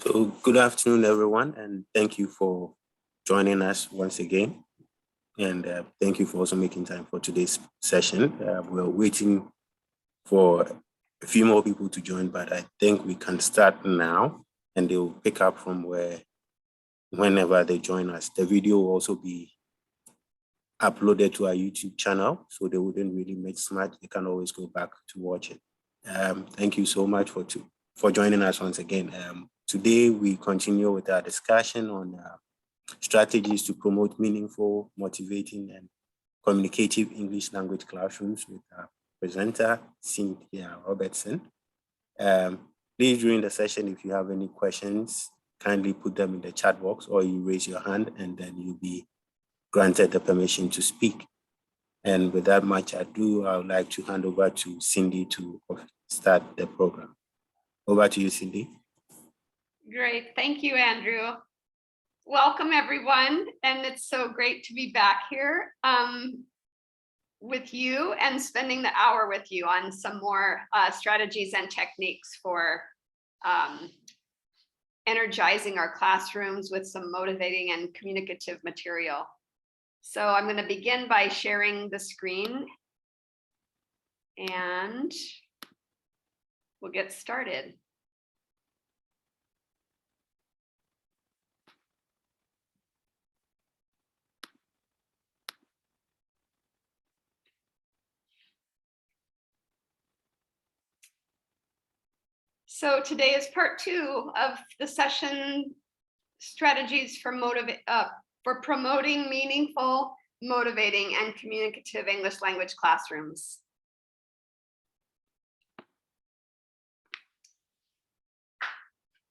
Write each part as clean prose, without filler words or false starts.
So good afternoon, everyone, and thank you for joining us once again. And thank you for also making time for today's session. We're waiting for a few more people to join, but I think we can start now, and they will pick up from whenever they join us. The video will also be uploaded to our YouTube channel, so they wouldn't really miss much. They can always go back to watch it. Thank you so much for joining us once again. Today, we continue with our discussion on strategies to promote meaningful, motivating, and communicative English language classrooms with our presenter, Cynthia Robertson. Please, during the session, if you have any questions, kindly put them in the chat box or you raise your hand and then you'll be granted the permission to speak. And without much ado, I would like to hand over to Cindy to start the program. Over to you, Cindy. Great, thank you, Andrew. Welcome, everyone, and it's so great to be back here with you and spending the hour with you on some more strategies and techniques for energizing our classrooms with some motivating and communicative material. So I'm going to begin by sharing the screen and we'll get started. So today is part 2 of the session, strategies for promoting meaningful, motivating, and communicative English language classrooms.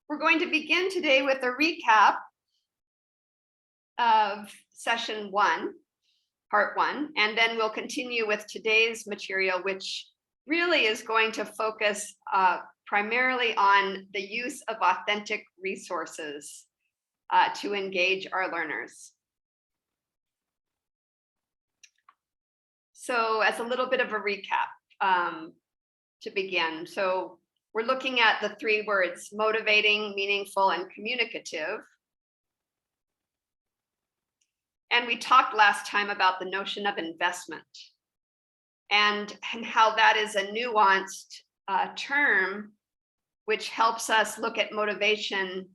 We're going to begin today with a recap of session 1, part 1, and then we'll continue with today's material, which really is going to focus primarily on the use of authentic resources to engage our learners. So as a little bit of a recap to begin. So we're looking at the 3 words, motivating, meaningful, and communicative. And we talked last time about the notion of investment and how that is a nuanced term which helps us look at motivation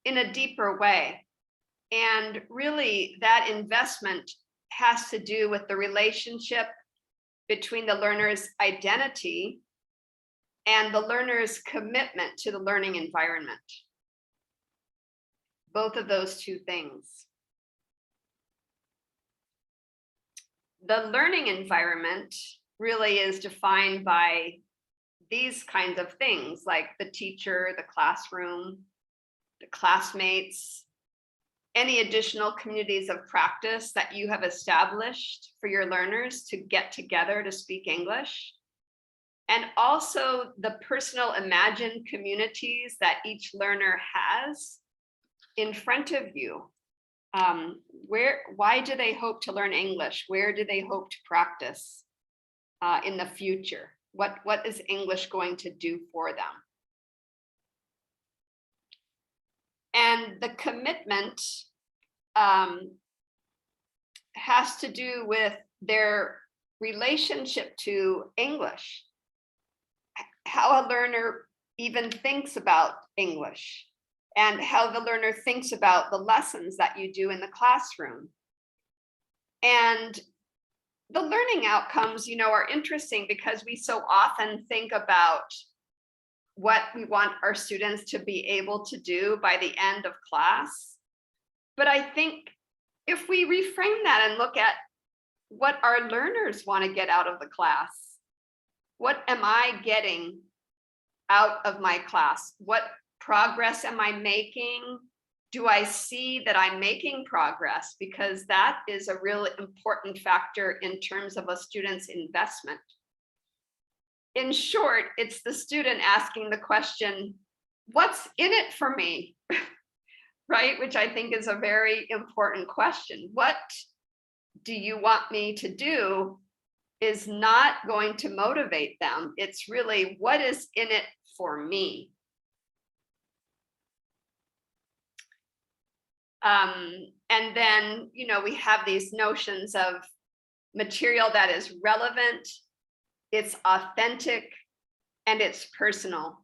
in a deeper way. And really that investment has to do with the relationship between the learner's identity and the learner's commitment to the learning environment. Both of those 2 things. The learning environment really is defined by these kinds of things like the teacher, the classroom, the classmates, any additional communities of practice that you have established for your learners to get together to speak English. And also the personal imagined communities that each learner has in front of you. Why do they hope to learn English? Where do they hope to practice in the future? What is English going to do for them? And the commitment has to do with their relationship to English, how a learner even thinks about English, and how the learner thinks about the lessons that you do in the classroom. And the learning outcomes, are interesting because we so often think about what we want our students to be able to do by the end of class. But I think if we reframe that and look at what our learners want to get out of the class, what am I getting out of my class? What progress am I making? Do I see that I'm making progress? Because that is a really important factor in terms of a student's investment. In short, it's the student asking the question, what's in it for me? Right? Which I think is a very important question. What do you want me to do is not going to motivate them. It's really what is in it for me. And then, we have these notions of material that is relevant, it's authentic, and it's personal.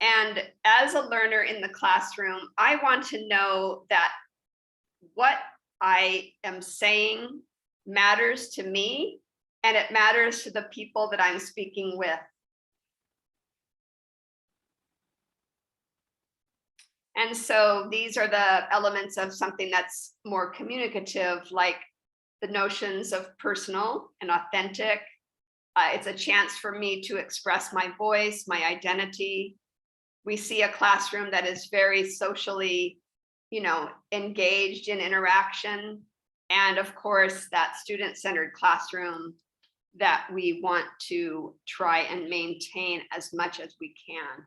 And as a learner in the classroom, I want to know that what I am saying matters to me, and it matters to the people that I'm speaking with. And so these are the elements of something that's more communicative, like the notions of personal and authentic. It's a chance for me to express my voice, my identity. We see a classroom that is very socially, engaged in interaction. And of course, that student-centered classroom that we want to try and maintain as much as we can.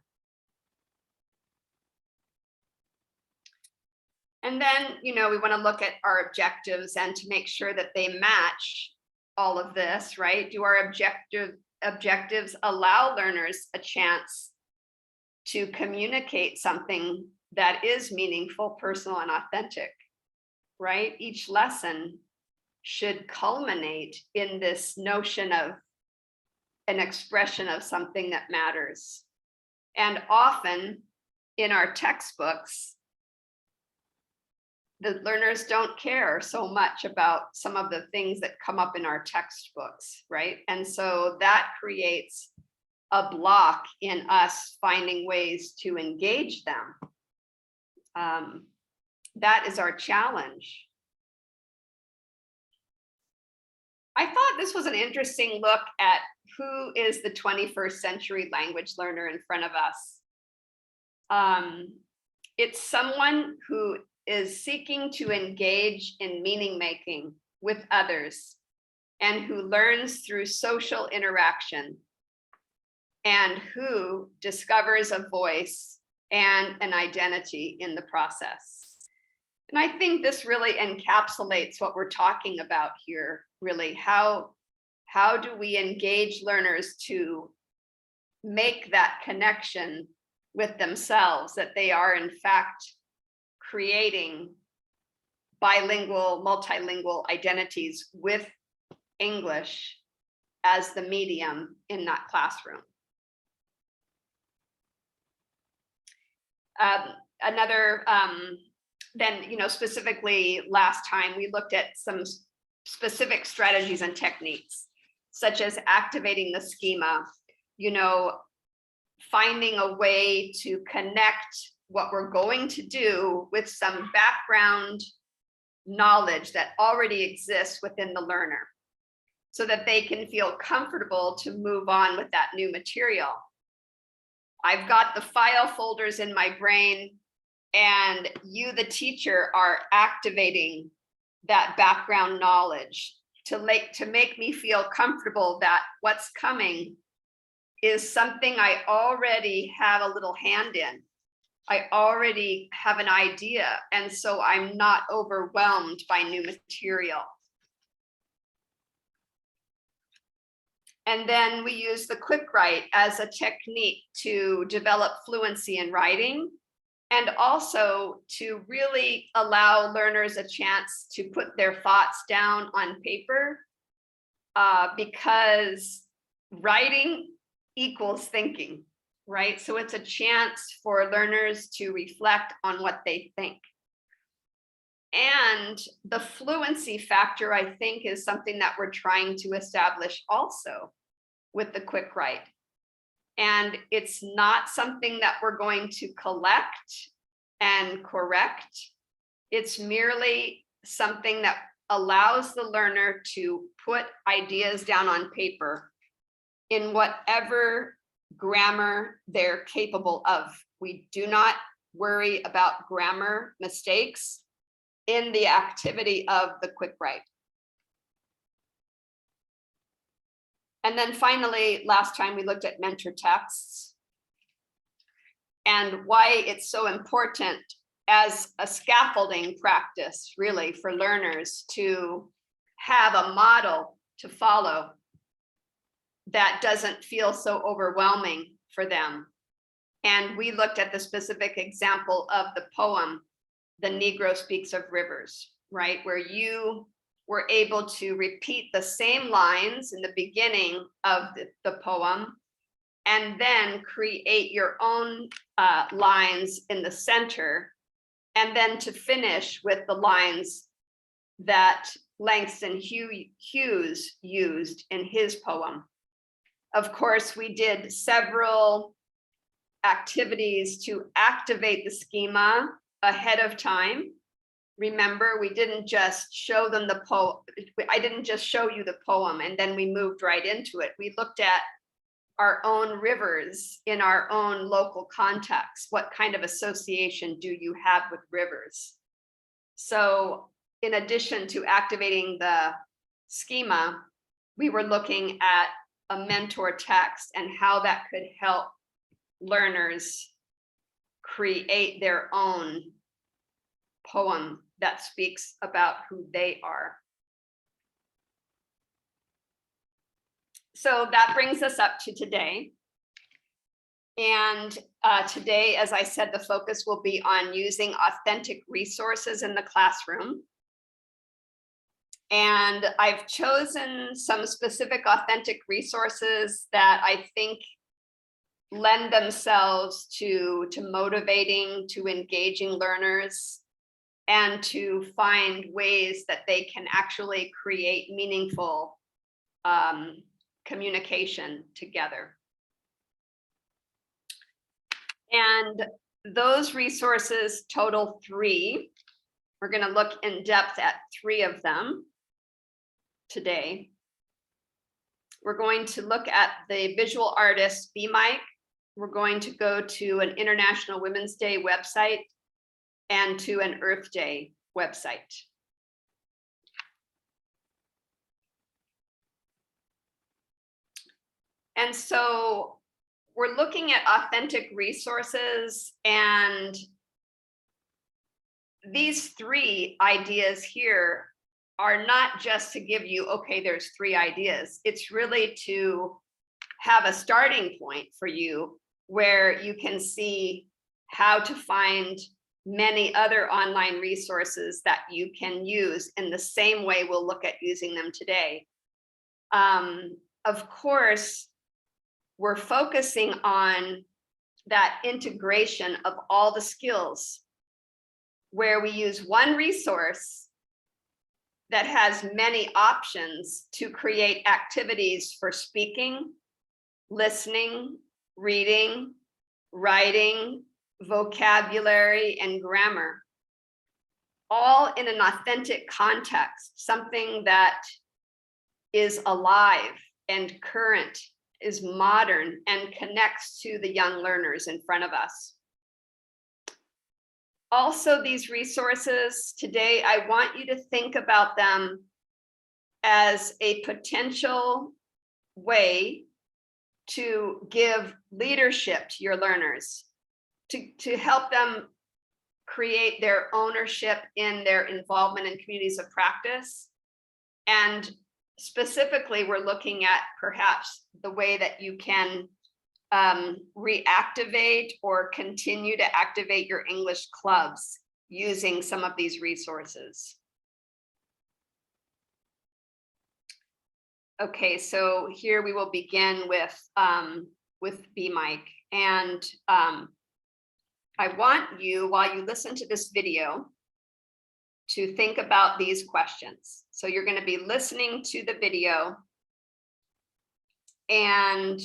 And then, we want to look at our objectives and to make sure that they match all of this, right? Do our objectives allow learners a chance to communicate something that is meaningful, personal, and authentic, right? Each lesson should culminate in this notion of an expression of something that matters. And often in our textbooks, the learners don't care so much about some of the things that come up in our textbooks, right? And so that creates a block in us finding ways to engage them. That is our challenge. I thought this was an interesting look at who is the 21st century language learner in front of us. It's someone who is seeking to engage in meaning making with others and who learns through social interaction and who discovers a voice and an identity in the process. And I think this really encapsulates what we're talking about here, really. How do we engage learners to make that connection with themselves, that they are in fact creating bilingual, multilingual identities with English as the medium in that classroom. Then, specifically last time we looked at some specific strategies and techniques, such as activating the schema, finding a way to connect what we're going to do with some background knowledge that already exists within the learner so that they can feel comfortable to move on with that new material. I've got the file folders in my brain, and you, the teacher, are activating that background knowledge to make me feel comfortable that what's coming is something I already have a little hand in. I already have an idea, and so I'm not overwhelmed by new material. And then we use the quick write as a technique to develop fluency in writing, and also to really allow learners a chance to put their thoughts down on paper, because writing equals thinking, right? So it's a chance for learners to reflect on what they think. And the fluency factor, I think, is something that we're trying to establish also with the quick write. And it's not something that we're going to collect and correct. It's merely something that allows the learner to put ideas down on paper in whatever grammar they're capable of. We do not worry about grammar mistakes in the activity of the quick write. And then finally, last time we looked at mentor texts and why it's so important as a scaffolding practice, really, for learners to have a model to follow that doesn't feel so overwhelming for them. And we looked at the specific example of the poem The Negro Speaks of Rivers, right? Where you were able to repeat the same lines in the beginning of the poem and then create your own lines in the center, and then to finish with the lines that Langston Hughes used in his poem. Of course, we did several activities to activate the schema ahead of time. Remember, we didn't just show them the poem. I didn't just show you the poem and then we moved right into it. We looked at our own rivers in our own local context. What kind of association do you have with rivers? So in addition to activating the schema, we were looking at a mentor text and how that could help learners create their own poem that speaks about who they are. So that brings us up to today. And today, as I said, the focus will be on using authentic resources in the classroom. And I've chosen some specific authentic resources that I think lend themselves to motivating, to engaging learners, and to find ways that they can actually create meaningful communication together. And those resources total 3. We're going to look in depth at 3 of them today. We're going to look at the visual artist BMike. We're going to go to an International Women's Day website and to an Earth Day website. And so we're looking at authentic resources, and these 3 ideas here are not just to give you, okay, there's 3 ideas. It's really to have a starting point for you where you can see how to find many other online resources that you can use in the same way we'll look at using them today. Of course, we're focusing on that integration of all the skills where we use one resource that has many options to create activities for speaking, listening, reading, writing, vocabulary, and grammar, all in an authentic context, something that is alive and current, is modern, and connects to the young learners in front of us. Also, these resources today, I want you to think about them as a potential way to give leadership to your learners, to help them create their ownership in their involvement in communities of practice. And specifically, we're looking at perhaps the way that you can reactivate or continue to activate your English clubs using some of these resources. Okay, so here we will begin with BMike. And I want you, while you listen to this video, to think about these questions. So you're going to be listening to the video and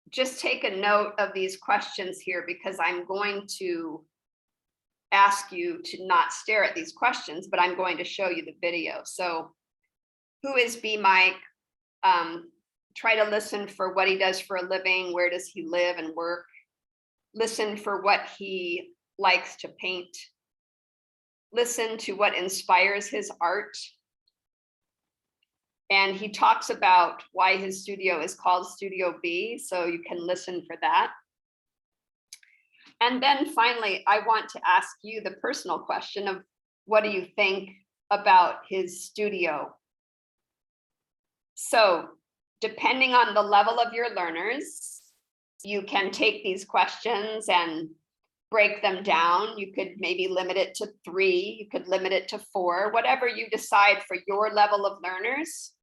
just take a note of these questions here, because I'm going to ask you to not stare at these questions, but I'm going to show you the video. So who is BMike? Try to listen for what he does for a living. Where does he live and work? Listen for what he likes to paint. Listen to what inspires his art. And he talks about why his studio is called Studio B, so you can listen for that. And then finally, I want to ask you the personal question of what do you think about his studio? So depending on the level of your learners, you can take these questions and break them down. You could maybe limit it to 3, you could limit it to 4, whatever you decide for your level of learners.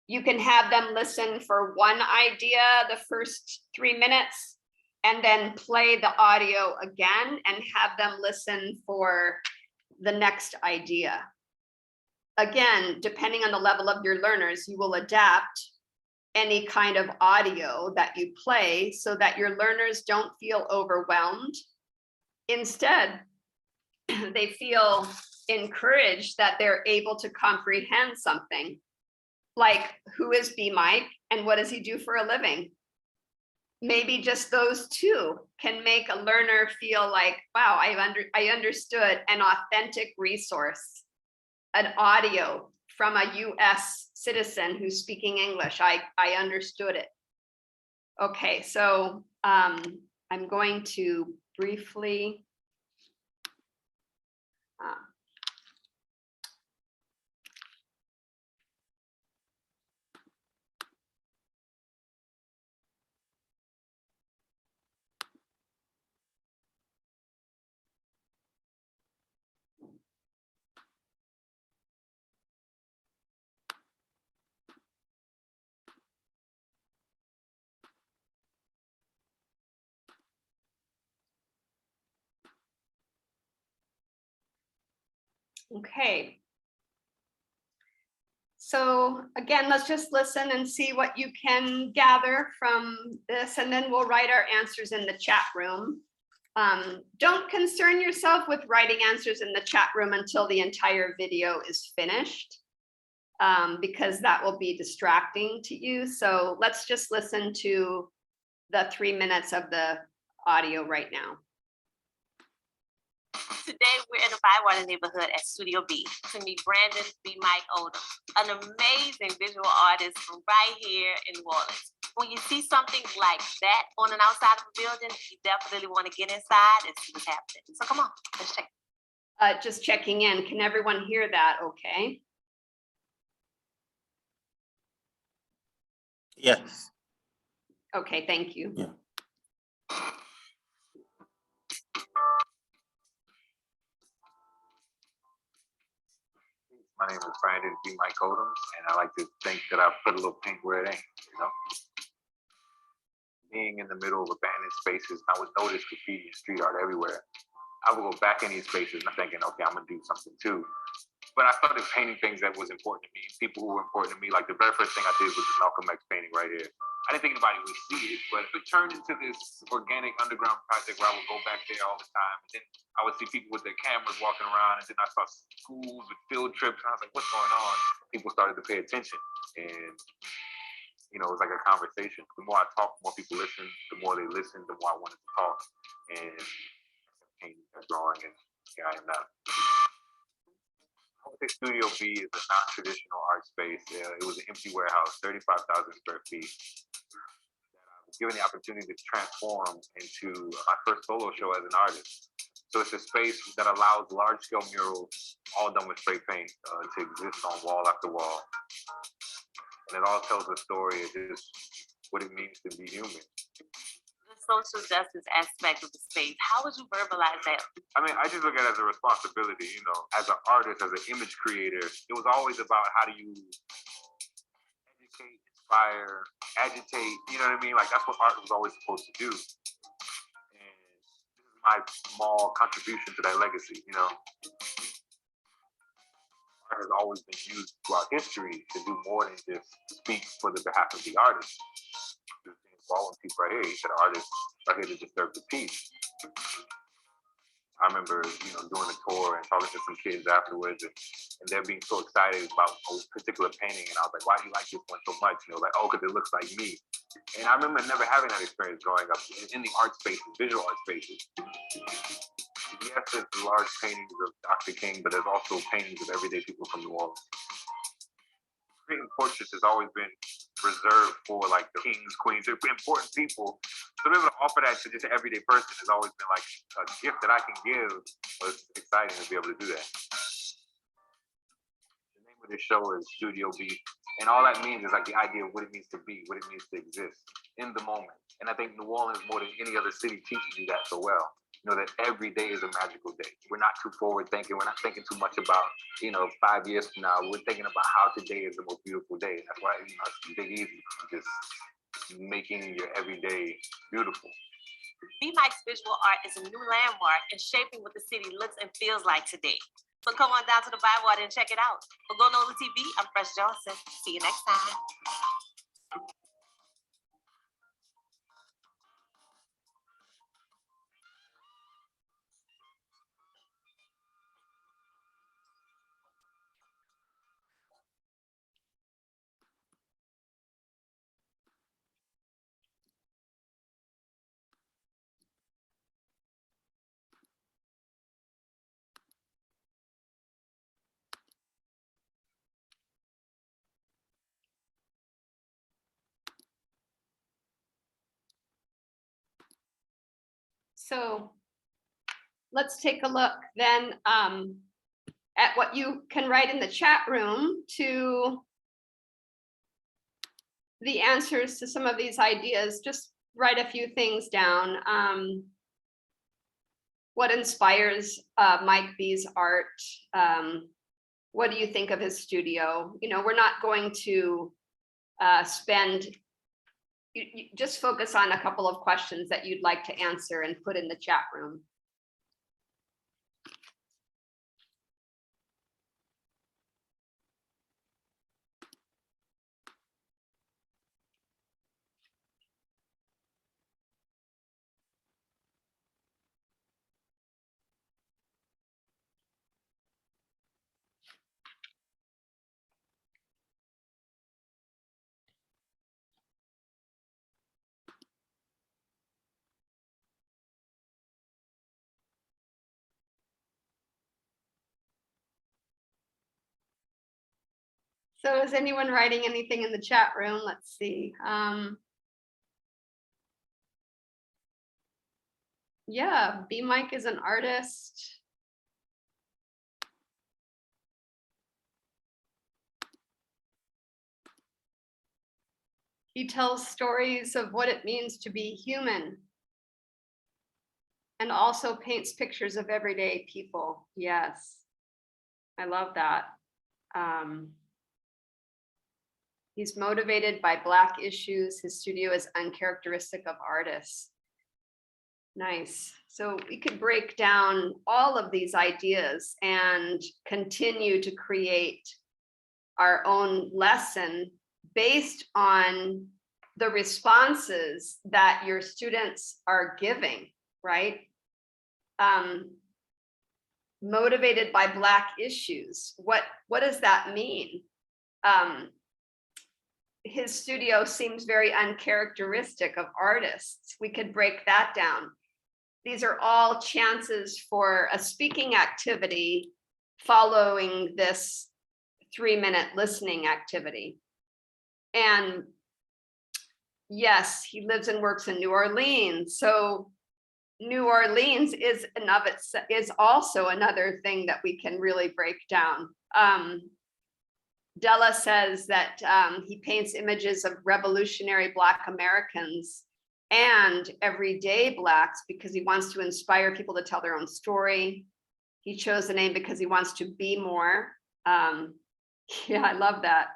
You can have them listen for one idea the first 3 minutes, and then play the audio again and have them listen for the next idea. Again, depending on the level of your learners, you will adapt any kind of audio that you play so that your learners don't feel overwhelmed. Instead, they feel encouraged that they're able to comprehend something. Like, who is B. Mike and what does he do for a living? Maybe just those two can make a learner feel like, wow, I understood an authentic resource, an audio from a US citizen who's speaking English. I understood it. Okay, so I'm going to briefly okay. So again, let's just listen and see what you can gather from this, and then we'll write our answers in the chat room. Don't concern yourself with writing answers in the chat room until the entire video is finished, because that will be distracting to you. So let's just listen to the 3 minutes of the audio right now. Today we're in the Bywater neighborhood at Studio B to meet Brandon B. Mike Odom, an amazing visual artist from right here in New Orleans. When you see something like that on an outside of a building, you definitely want to get inside and see what's happening. So come on, let's check. Just checking in. Can everyone hear that okay? Yes. Okay, thank you. Yeah. My name is Brandon B. Mike Odom, and I like to think that I put a little paint where it ain't, you know? Being in the middle of abandoned spaces, I would notice graffiti and street art everywhere. I would go back in these spaces and I'm thinking, okay, I'm gonna do something too. But I started painting things that was important to me, people who were important to me. Like the very first thing I did was the Malcolm X painting right here. I didn't think anybody would see it, but it turned into this organic underground project where I would go back there all the time. And then I would see people with their cameras walking around, and then I saw schools with field trips, and I was like, what's going on? People started to pay attention, and you know, it was like a conversation. The more I talked, the more people listened. The more they listened, the more I wanted to talk. And painting and drawing, and here I am now. Studio B is a non-traditional art space. It was an empty warehouse, 35,000 square feet. That I was given the opportunity to transform into my first solo show as an artist. So it's a space that allows large-scale murals, all done with spray paint, to exist on wall after wall. And it all tells a story of just what it means to be human. Social justice aspect of the space, how would you verbalize that? I mean, I just look at it as a responsibility, you know, as an artist, as an image creator. It was always about how do you educate, inspire, agitate, you know what I mean? Like that's what art was always supposed to do. And this is my small contribution to that legacy, you know. Art has always been used throughout history to do more than just speak for the behalf of the artist. Following people right here, he said artists are here to disturb the peace. I remember, you know, doing a tour and talking to some kids afterwards, and they're being so excited about a particular painting, and I was like, why do you like this one so much? You know, like, oh, because it looks like me. And I remember never having that experience growing up in the art spaces, visual art spaces. Yes, there's large paintings of Dr. King, but there's also paintings of everyday people from New Orleans. Creating portraits has always been reserved for like the kings, queens, important people. So to be able to offer that to just an everyday person has always been like a gift that I can give. So it's exciting to be able to do that. The name of this show is Studio B, and all that means is like the idea of what it means to be, what it means to exist. in the moment. And I think New Orleans, more than any other city, teaches you that so well. That every day is a magical day. We're not too forward thinking. We're not thinking too much about, 5 years from now. We're thinking about how today is the most beautiful day. And that's why, it's Big Easy, just making your everyday beautiful. Be Mike's visual art is a new landmark in shaping what the city looks and feels like today. So come on down to the Bywater and check it out. For Go Nola TV, I'm Fresh Johnson. See you next time. So let's take a look then at what you can write in the chat room to the answers to some of these ideas. Just write a few things down. What inspires Mike B's art? What do you think of his studio? We're not going to spend, you just focus on a couple of questions that you'd like to answer and put in the chat room. So is anyone writing anything in the chat room? Let's see. Yeah, B Mike is an artist. He tells stories of what it means to be human and also paints pictures of everyday people. Yes, I love that. He's motivated by Black issues. His studio is uncharacteristic of artists. Nice. So we could break down all of these ideas and continue to create our own lesson based on the responses that your students are giving, right? Motivated by Black issues. What does that mean? His studio seems very uncharacteristic of artists. We could break that down. These are all chances for a speaking activity following this 3-minute listening activity. And yes, he lives and works in New Orleans. So New Orleans is also another thing that we can really break down. Della says that he paints images of revolutionary Black Americans and everyday Blacks because he wants to inspire people to tell their own story. He chose the name because he wants to be more. Yeah, I love that.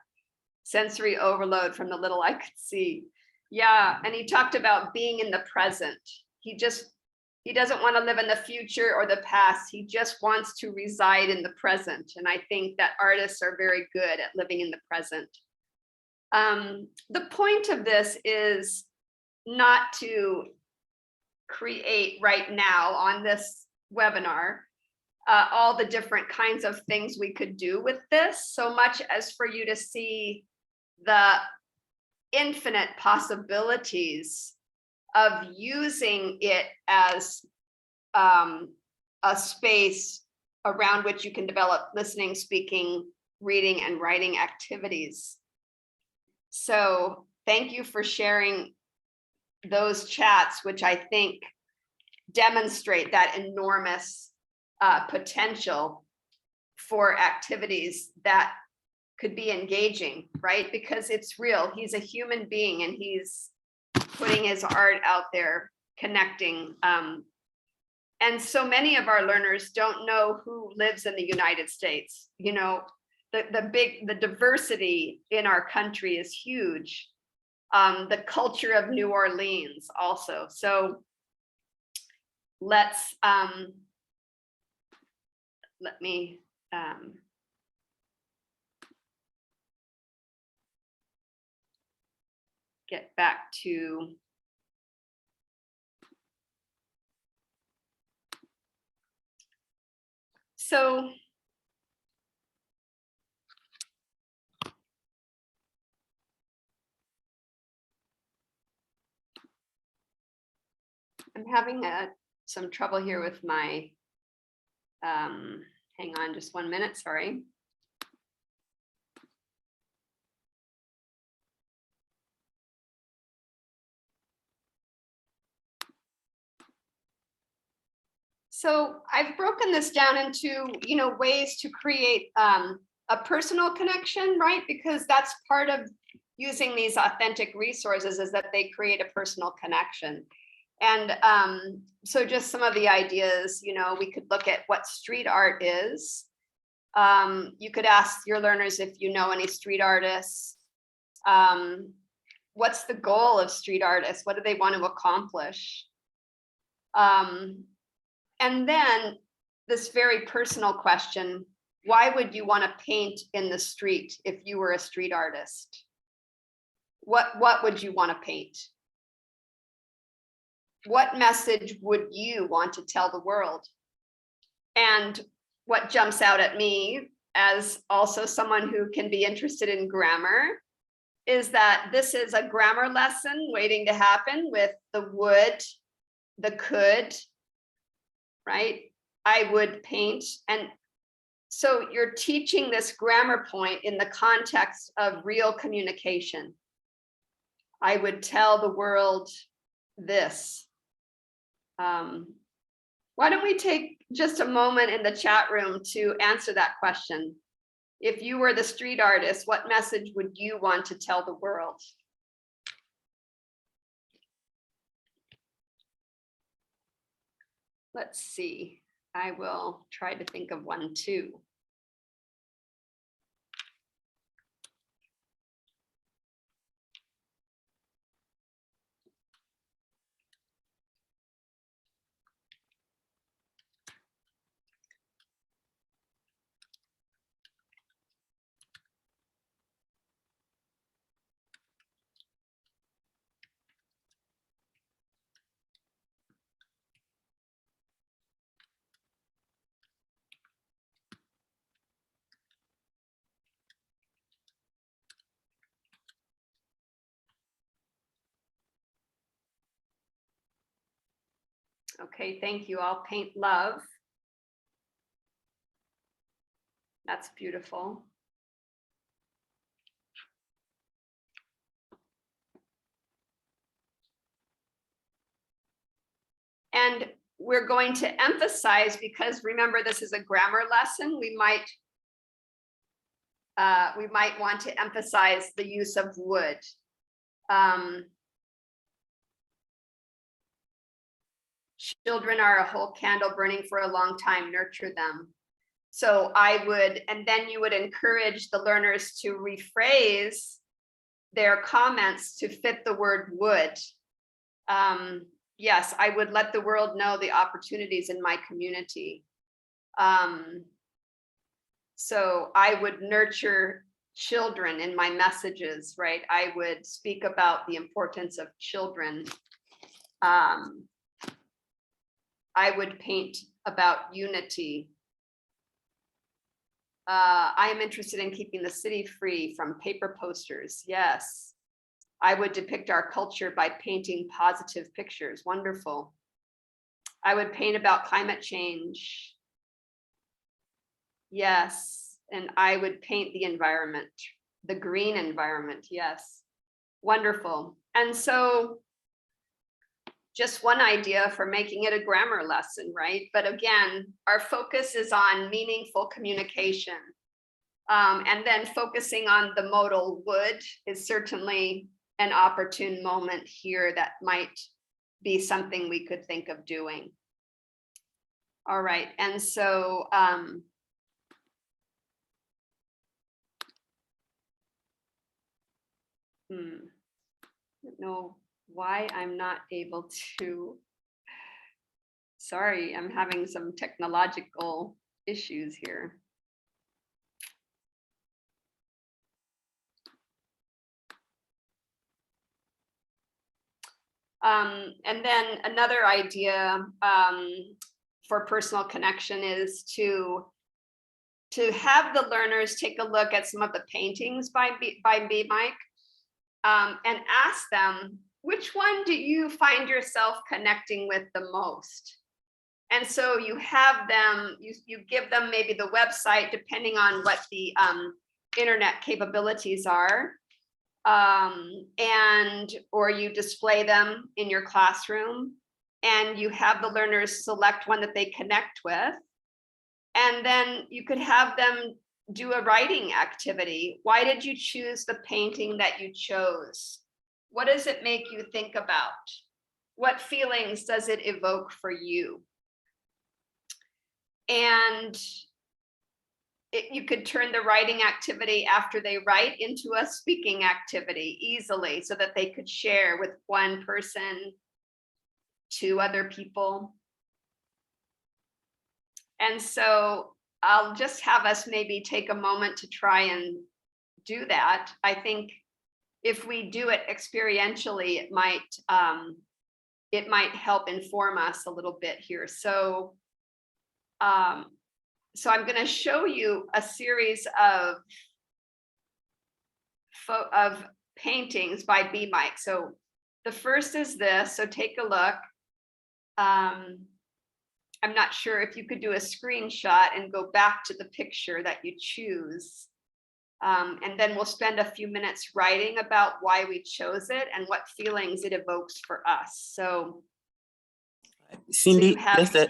Sensory overload from the little I could see. Yeah, and he talked about being in the present. He doesn't want to live in the future or the past. He just wants to reside in the present. And I think that artists are very good at living in the present. The point of this is not to create right now on this webinar all the different kinds of things we could do with this, so much as for you to see the infinite possibilities of using it as a space around which you can develop listening, speaking, reading, and writing activities. So thank you for sharing those chats, which I think demonstrate that enormous potential for activities that could be engaging, right? Because it's real. He's a human being and he's putting his art out there, connecting. And so many of our learners don't know who lives in the United States. You know, the diversity in our country is huge. The culture of New Orleans also. So let's let me get back to so I'm having some trouble here with my hang on just 1 minute, sorry. So I've broken this down into, you know, ways to create a personal connection, right? Because that's part of using these authentic resources, is that they create a personal connection. And so just some of the ideas, you know, we could look at what street art is. You could ask your learners if you know any street artists. What's the goal of street artists? What do they want to accomplish? And then this very personal question, why would you want to paint in the street if you were a street artist? What would you want to paint? What message would you want to tell the world? And what jumps out at me, as also someone who can be interested in grammar, is that this is a grammar lesson waiting to happen with the would, the could, right? I would paint. And so you're teaching this grammar point in the context of real communication. I would tell the world this. Why don't we take just a moment in the chat room to answer that question? If you were the street artist, what message would you want to tell the world? Let's see. I will try to think of one too. Okay, thank you. I'll paint love. That's beautiful. And we're going to emphasize, because remember, this is a grammar lesson, we might want to emphasize the use of would. Children are a whole candle burning for a long time, nurture them. So I would, and then you would encourage the learners to rephrase their comments to fit the word would. Yes, I would let the world know the opportunities in my community. So I would nurture children in my messages, right? I would speak about the importance of children. I would paint about unity. I am interested in keeping the city free from paper posters. Yes. I would depict our culture by painting positive pictures. Wonderful. I would paint about climate change. Yes. And I would paint the environment, the green environment. Yes. Wonderful. And so just one idea for making it a grammar lesson, right? But again, our focus is on meaningful communication. And then focusing on the modal would is certainly an opportune moment here that might be something we could think of doing. All right, and so I don't know why I'm not able to. Sorry, I'm having some technological issues here. And then another idea for personal connection is to have the learners take a look at some of the paintings by B Mike and ask them, which one do you find yourself connecting with the most? And so you have them, you give them maybe the website, depending on what the internet capabilities are. Or you display them in your classroom and you have the learners select one that they connect with. And then you could have them do a writing activity. Why did you choose the painting that you chose? What does it make you think about? What feelings does it evoke for you? And you could turn the writing activity after they write into a speaking activity easily so that they could share with one person, 2 other people. And so I'll just have us maybe take a moment to try and do that. I think if we do it experientially, it might help inform us a little bit here. So I'm going to show you a series of paintings by B Mike. So the first is this, so take a look. I'm not sure if you could do a screenshot and go back to the picture that you choose. And then we'll spend a few minutes writing about why we chose it and what feelings it evokes for us. So Cindy, so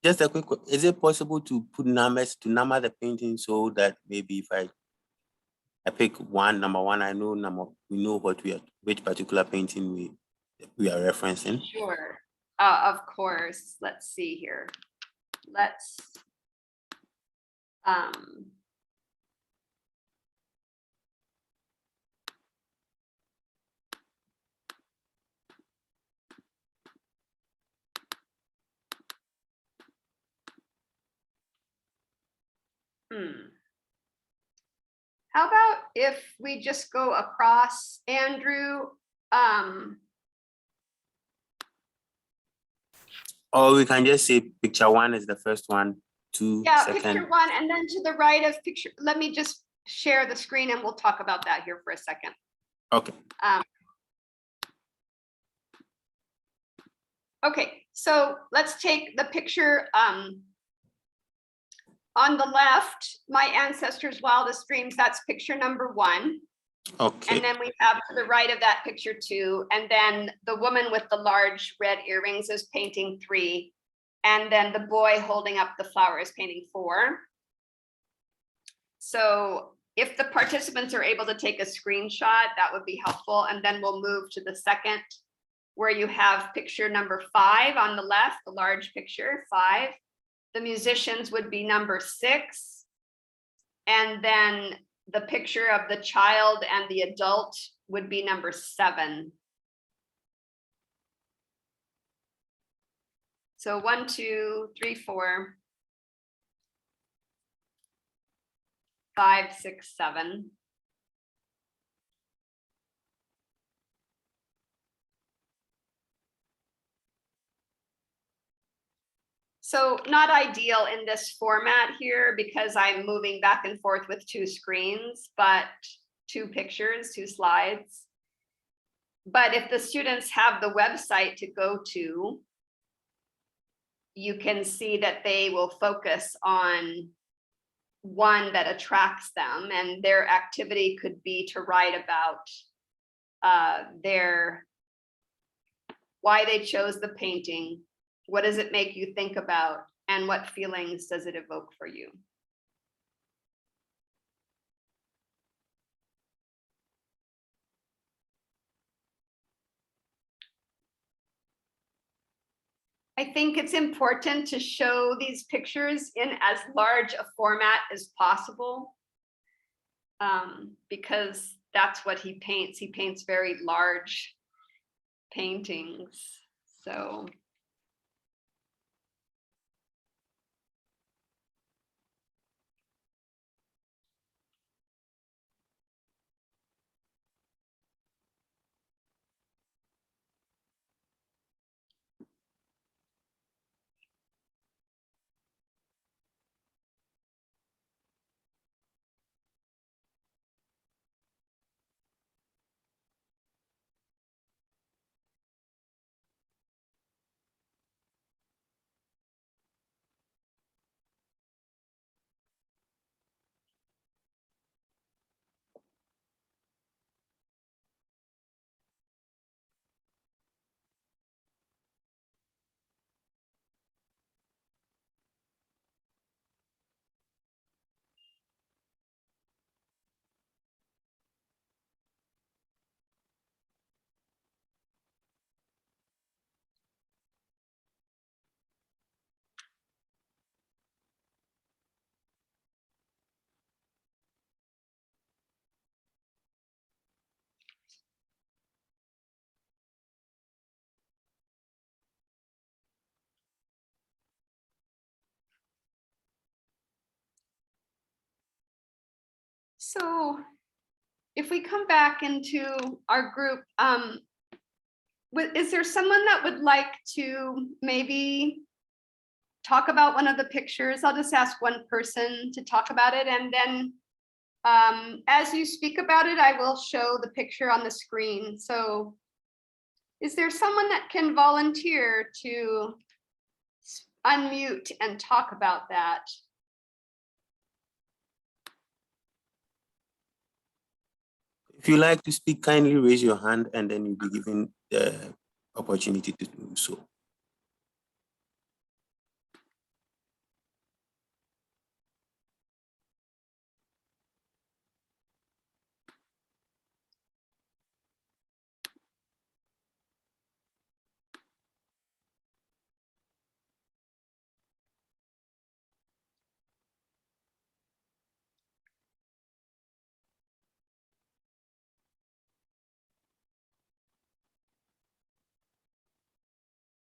just a quick, is it possible to put numbers to number the painting so that maybe if I pick number one, I know we know which particular painting we are referencing? Sure, of course. Let's see here. Let's How about if we just go across, Andrew? Or we can just say picture 1 is the first one, 2 Yeah, second. picture 1, and then to the right of picture, let me just share the screen and we'll talk about that here for a second. Okay. Okay, so let's take the picture on the left, my ancestors' wildest dreams, that's picture number 1. Okay. And then we have to the right of that picture 2, and then the woman with the large red earrings is painting 3, and then the boy holding up the flower is painting 4. So if the participants are able to take a screenshot, that would be helpful, and then we'll move to the second, where you have picture number 5 on the left, the large picture 5. The musicians would be number 6, and then the picture of the child and the adult would be number 7. So 1, 2, 3, 4, 5, 6, 7. So not ideal in this format here because I'm moving back and forth with 2 screens, but 2 pictures, 2 slides. But if the students have the website to go to, you can see that they will focus on one that attracts them, and their activity could be to write about why they chose the painting. What does it make you think about? And what feelings does it evoke for you? I think it's important to show these pictures in as large a format as possible, because that's what he paints. He paints very large paintings. So So if we come back into our group, is there someone that would like to maybe talk about one of the pictures? I'll just ask one person to talk about it, and then as you speak about it, I will show the picture on the screen. So is there someone that can volunteer to unmute and talk about that? If you like to speak, kindly raise your hand and then you'll be given the opportunity to do so.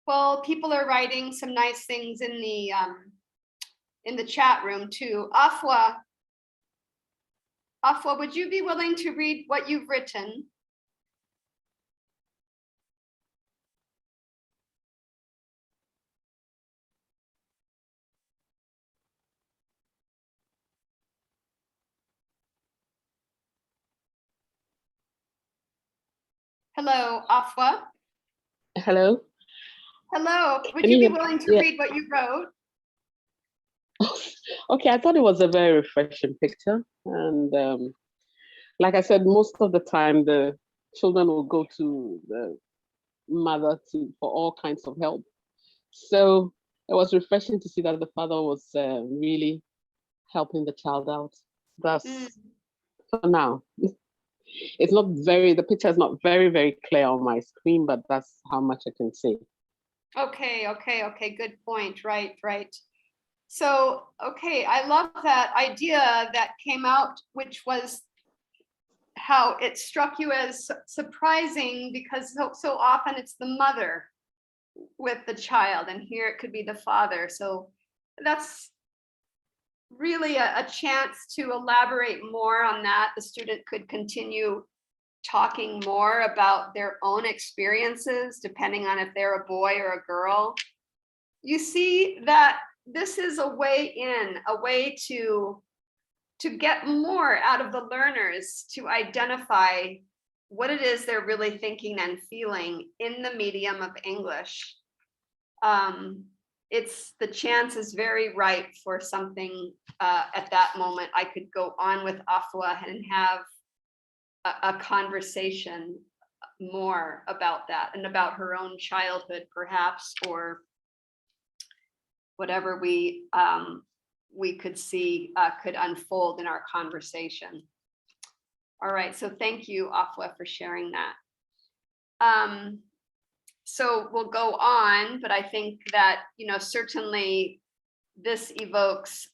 Well, people are writing some nice things in the chat room too. Afua, would you be willing to read what you've written? Hello, Afua. Hello. Hello, would Can you you be hear me? willing to Yeah. read what you wrote? Okay, I thought it was a very refreshing picture. And like I said, most of the time the children will go to the mother for all kinds of help. So it was refreshing to see that the father was really helping the child out. That's for now. It's not the picture is not very clear on my screen, but that's how much I can see. Okay, good point, right. So, okay, I love that idea that came out, which was how it struck you as surprising because so often it's the mother with the child, and here it could be the father. So that's really a chance to elaborate more on that. The student could continue talking more about their own experiences, depending on if they're a boy or a girl. You see that this is a way in, a way to get more out of the learners, to identify what it is they're really thinking and feeling in the medium of English. It's the chance is very ripe for something at that moment. I could go on with Afua and have a conversation more about that and about her own childhood, perhaps, or whatever we could see could unfold in our conversation. All right, so thank you, Afua, for sharing that. So we'll go on, but I think that, certainly this evokes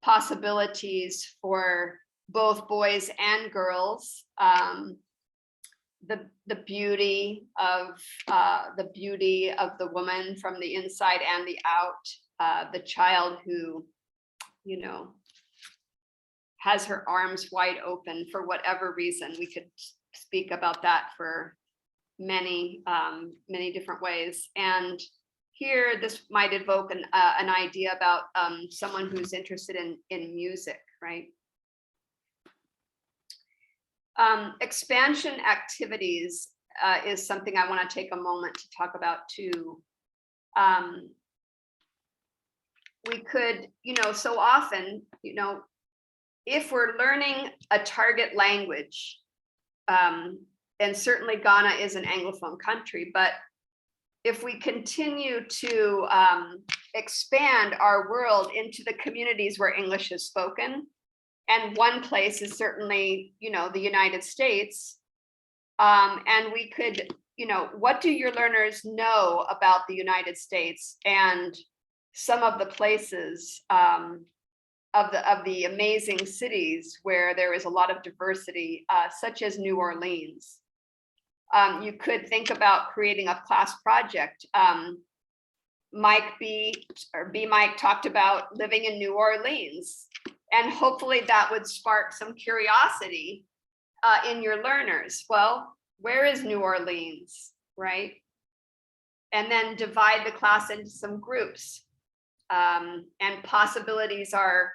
possibilities for both boys and girls. The beauty of the woman from the inside and the out, the child who, has her arms wide open for whatever reason. We could speak about that for many different ways. And here, this might evoke an idea about someone who's interested in music, right? Expansion activities is something I want to take a moment to talk about too. We could, so often, if we're learning a target language, and certainly Ghana is an Anglophone country, but if we continue to expand our world into the communities where English is spoken, and one place is certainly, the United States, and we could, what do your learners know about the United States and some of the places of the amazing cities where there is a lot of diversity, such as New Orleans? You could think about creating a class project. Mike B Mike talked about living in New Orleans, and hopefully that would spark some curiosity in your learners. Well, where is New Orleans, right? And then divide the class into some groups. And possibilities are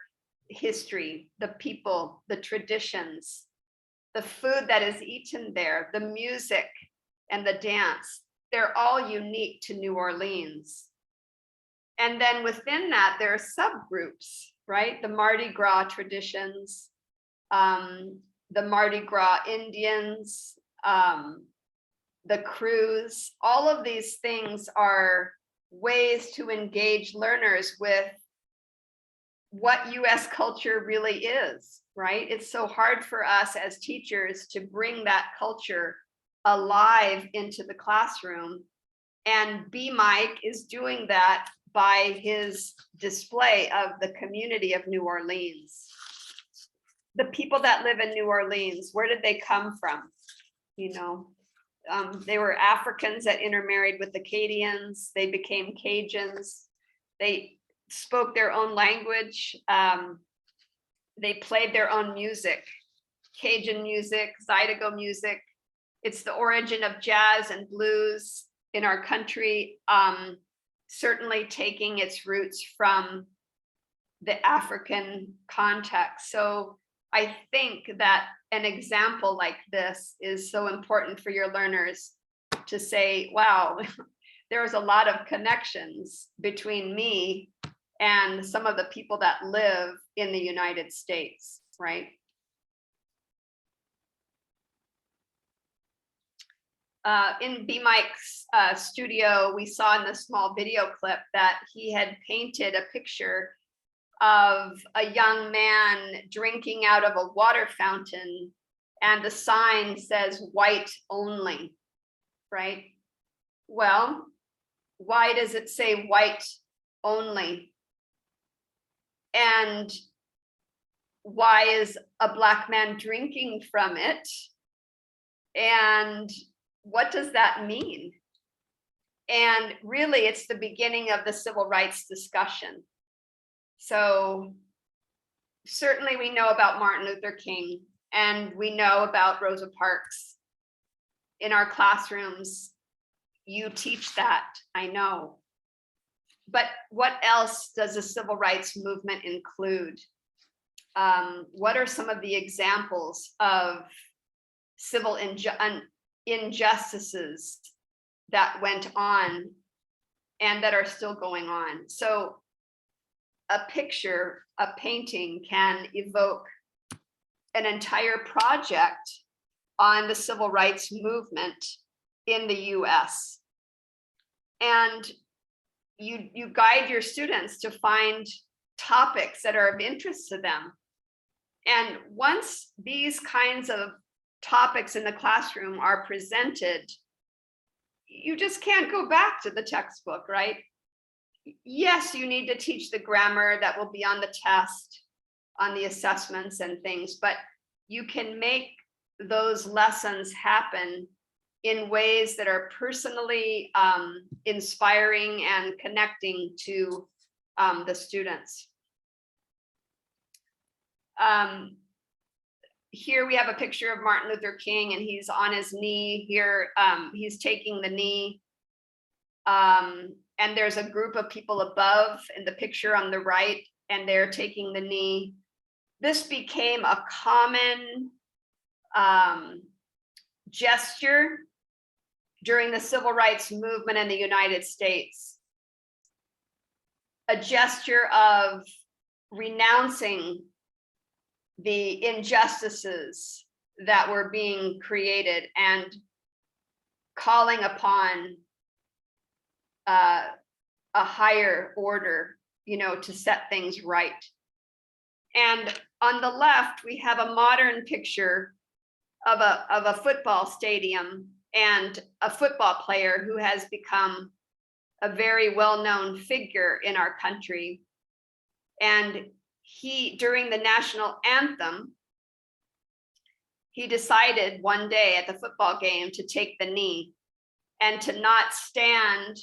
history, the people, the traditions, the food that is eaten there, the music and the dance. They're all unique to New Orleans. And then within that, there are subgroups, right? The Mardi Gras traditions, the Mardi Gras Indians, the cruise. All of these things are ways to engage learners with what US culture really is, right? It's so hard for us as teachers to bring that culture alive into the classroom. And B Mike is doing that by his display of the community of New Orleans. The people that live in New Orleans, where did they come from? They were Africans that intermarried with Acadians. They became Cajuns. They spoke their own language. They played their own music, Cajun music, Zydeco music. It's the origin of jazz and blues in our country, certainly taking its roots from the African context. So I think that an example like this is so important for your learners to say, wow, there's a lot of connections between me and some of the people that live in the United States, right? In B Mike's studio, we saw in the small video clip that he had painted a picture of a young man drinking out of a water fountain, and the sign says white only, right? Well, why does it say white only? And why is a Black man drinking from it? And what does that mean? And really, it's the beginning of the civil rights discussion. So certainly we know about Martin Luther King, and we know about Rosa Parks. In our classrooms, you teach that, I know. But what else does the civil rights movement include? What are some of the examples of civil injustices that went on and that are still going on? So a picture, a painting can evoke an entire project on the civil rights movement in the US. And you guide your students to find topics that are of interest to them. And once these kinds of topics in the classroom are presented, you just can't go back to the textbook, right? Yes, you need to teach the grammar that will be on the test, on the assessments and things, but you can make those lessons happen in ways that are personally inspiring and connecting to the students. Here we have a picture of Martin Luther King, and he's on his knee here. He's taking the knee. And there's a group of people above in the picture on the right, and they're taking the knee. This became a common gesture during the civil rights movement in the United States. A gesture of renouncing the injustices that were being created and calling upon a higher order, to set things right. And on the left, we have a modern picture of a football stadium and a football player who has become a very well-known figure in our country. And he, during the national anthem, he decided one day at the football game to take the knee and to not stand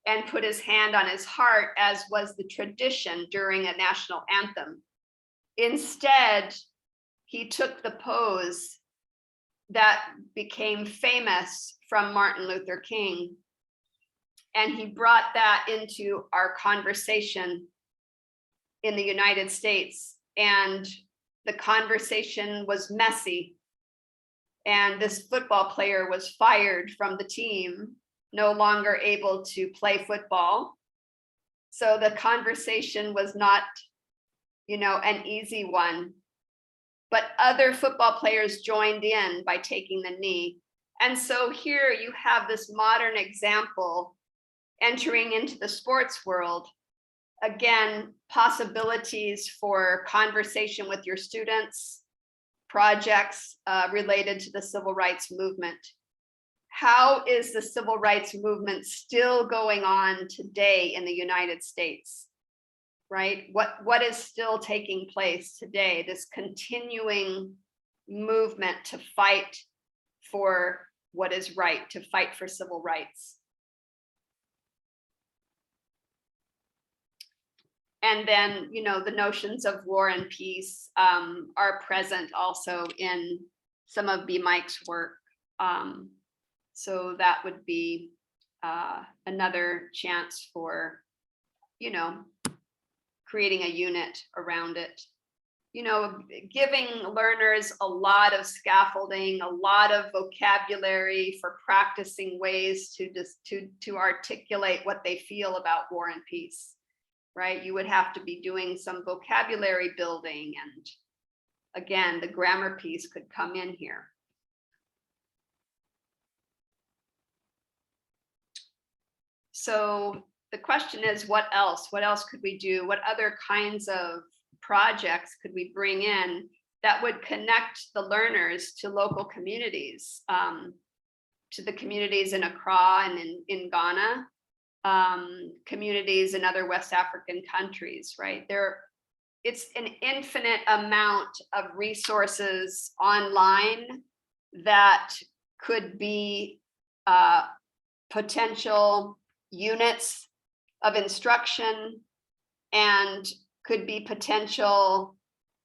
and put his hand on his heart, as was the tradition during a national anthem. Instead, he took the pose that became famous from Martin Luther King, and he brought that into our conversation in the United States. And the conversation was messy, and this football player was fired from the team, no longer able to play football. So the conversation was not, an easy one. But other football players joined in by taking the knee. And so here you have this modern example entering into the sports world. Again, possibilities for conversation with your students, projects related to the civil rights movement. How is the civil rights movement still going on today in the United States? Right? What is still taking place today? This continuing movement to fight for what is right, to fight for civil rights. And then, the notions of war and peace are present also in some of B. Mike's work. So that would be another chance for, creating a unit around it. Giving learners a lot of scaffolding, a lot of vocabulary for practicing ways to articulate what they feel about war and peace, right? You would have to be doing some vocabulary building, and again, the grammar piece could come in here. So the question is, what else? What else could we do? What other kinds of projects could we bring in that would connect the learners to local communities, to the communities in Accra and in Ghana, communities in other West African countries, right? It's an infinite amount of resources online that could be potential units of instruction, and could be potential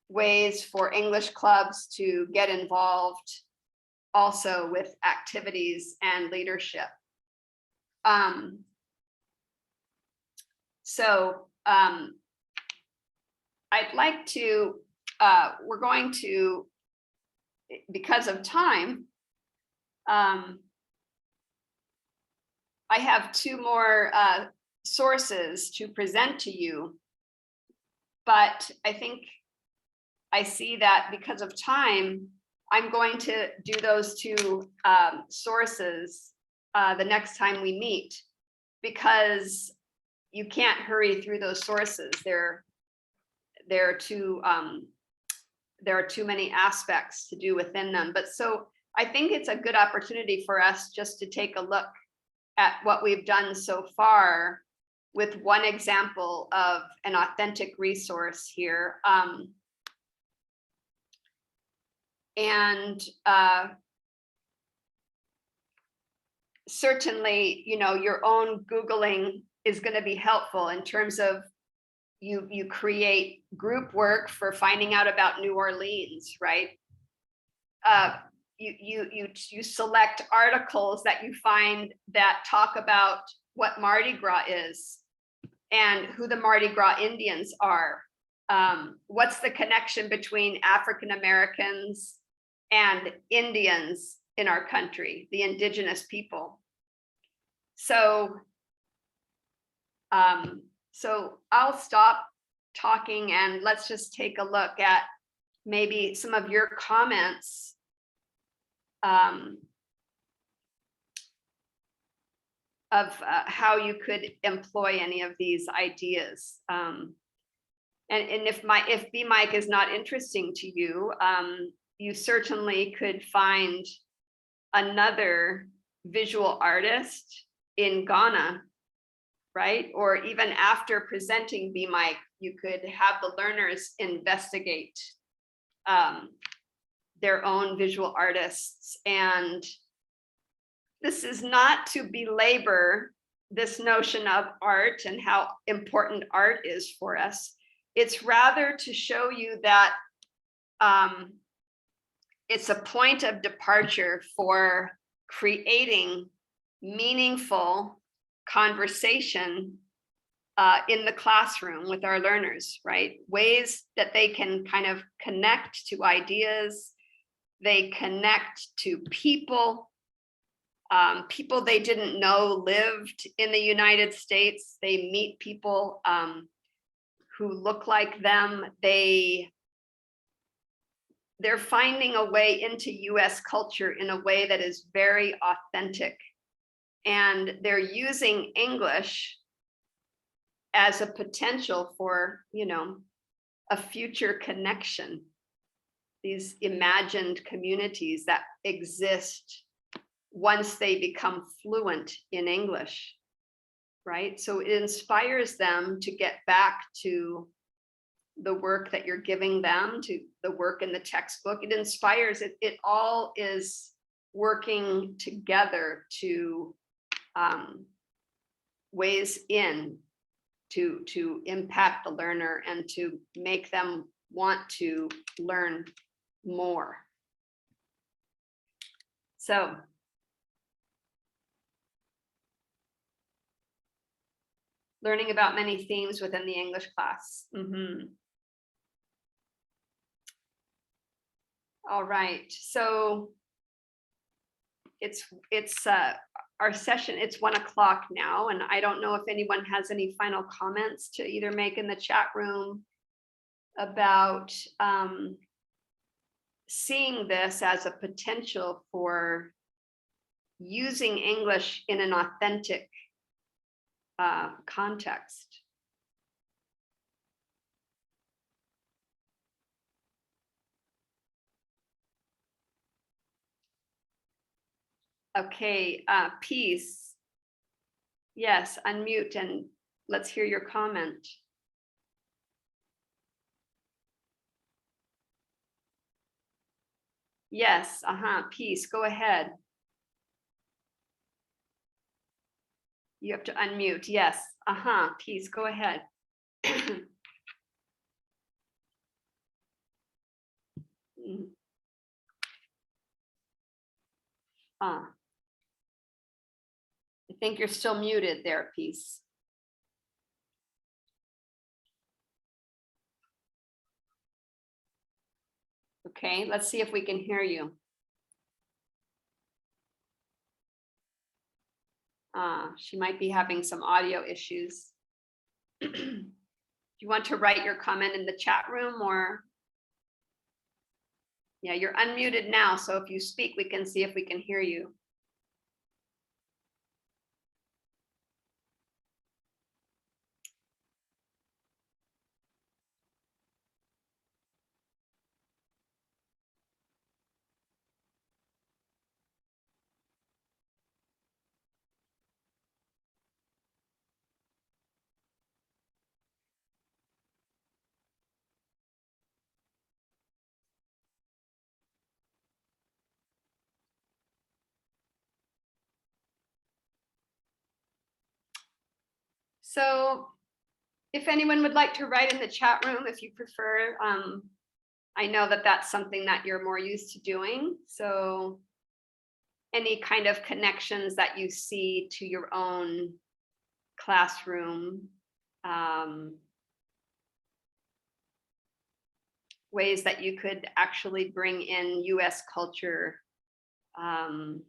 ways for English clubs to get involved also with activities and leadership. I'd like to, we're going to, because of time, I have two more sources to present to you, but I think I see that because of time, I'm going to do those two sources the next time we meet, because you can't hurry through those sources. There are too many aspects to do within them. But so I think it's a good opportunity for us just to take a look at what we've done so far with one example of an authentic resource here. Certainly, you know, your own Googling is going to be helpful in terms of you create group work for finding out about New Orleans, right? You select articles that you find that talk about what Mardi Gras is and who the Mardi Gras Indians are. What's the connection between African Americans and Indians in our country, the indigenous people? So I'll stop talking and let's just take a look at maybe some of your comments of how you could employ any of these ideas. And if Be Mike is not interesting to you, you certainly could find another visual artist in Ghana, right? Or even after presenting Be Mike, you could have the learners investigate their own visual artists. And this is not to belabor this notion of art and how important art is for us. It's rather to show you that it's a point of departure for creating meaningful conversation in the classroom with our learners, right? Ways that they can kind of connect to ideas, they connect to people, people they didn't know lived in the United States. They meet people who look like them. They're finding a way into US culture in a way that is very authentic. And they're using English as a potential for, you know, a future connection. These imagined communities that exist once they become fluent in English, right? So it inspires them to get back to the work that you're giving them, to the work in the textbook. It inspires it. It all is working together to ways in to impact the learner and to make them want to learn more. So learning about many themes within the English class. All right, so it's our session, it's 1 o'clock now, and I don't know if anyone has any final comments to either make in the chat room about seeing this as a potential for using English in an authentic context. Okay, Peace. Yes, unmute and let's hear your comment. Yes, Peace, go ahead. You have to unmute, yes, Peace, go ahead. I think you're still muted there, Peace. Okay, let's see if we can hear you. She might be having some audio issues. Do you want to write your comment in the chat room or? Yeah, you're unmuted now, so if you speak, we can see if we can hear you. So if anyone would like to write in the chat room, if you prefer, I know that that's something that you're more used to doing. So any kind of connections that you see to your own classroom, ways that you could actually bring in US culture, and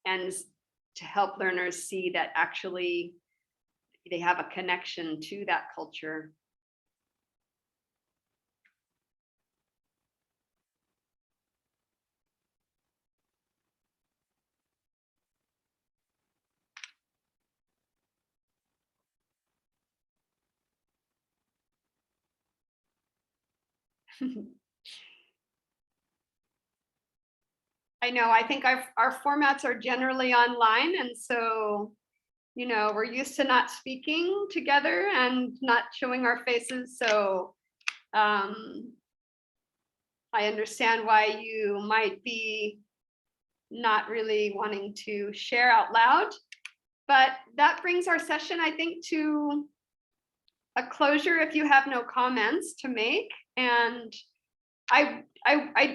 to help learners see that actually they have a connection to that culture. I know, I think our formats are generally online, and so, you know, we're used to not speaking together and not showing our faces. So I understand why you might be not really wanting to share out loud, but that brings our session, I think, to a closure if you have no comments to make. And I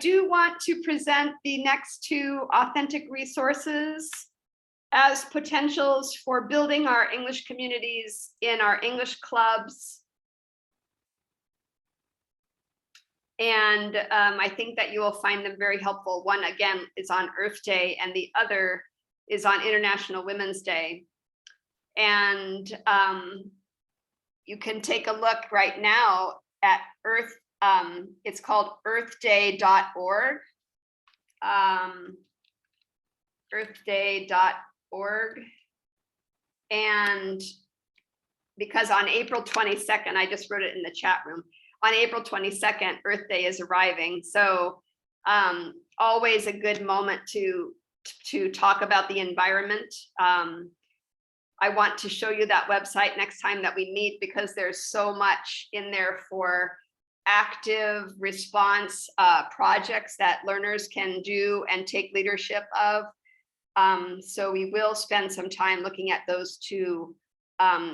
do want to present the next two authentic resources as potentials for building our English communities in our English clubs. And I think that you will find them very helpful. One, again, is on Earth Day, and the other is on International Women's Day. And you can take a look right now at Earth. It's called earthday.org. Earthday.org. And because on April 22nd, I just wrote it in the chat room, on April 22nd, Earth Day is arriving. So always a good moment to talk about the environment. I want to show you that website next time that we meet, because there's so much in there for active response projects that learners can do and take leadership of. So we will spend some time looking at those two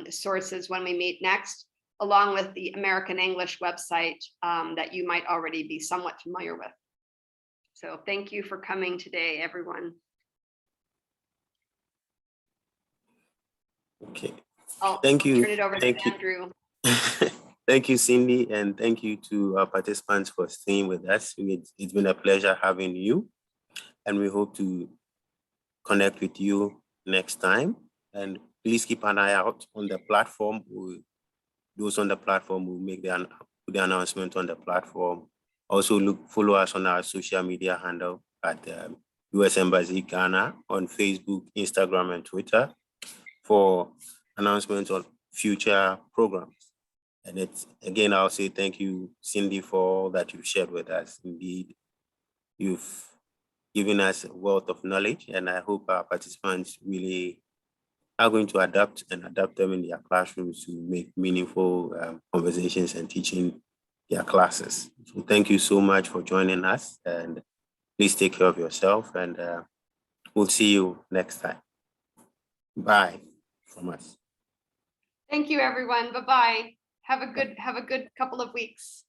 sources when we meet next, along with the American English website that you might already be somewhat familiar with. So thank you for coming today, everyone. Okay. I'll Thank you. turn it over Thank to you. Andrew. Thank you, Cindy, and thank you to our participants for staying with us. It's been a pleasure having you, and we hope to connect with you next time. And please keep an eye out on the platform. Those on the platform will make the announcement on the platform. Also, follow us on our social media handle at US Embassy Ghana on Facebook, Instagram, and Twitter for announcements on future programs. And again, I'll say thank you, Cindy, for all that you've shared with us. Indeed, you've given us a wealth of knowledge, and I hope our participants really are going to adapt them in their classrooms to make meaningful conversations and teaching their classes. So thank you so much for joining us, and please take care of yourself, and we'll see you next time. Bye from us. Thank you, everyone. Bye-bye. Have a good couple of weeks.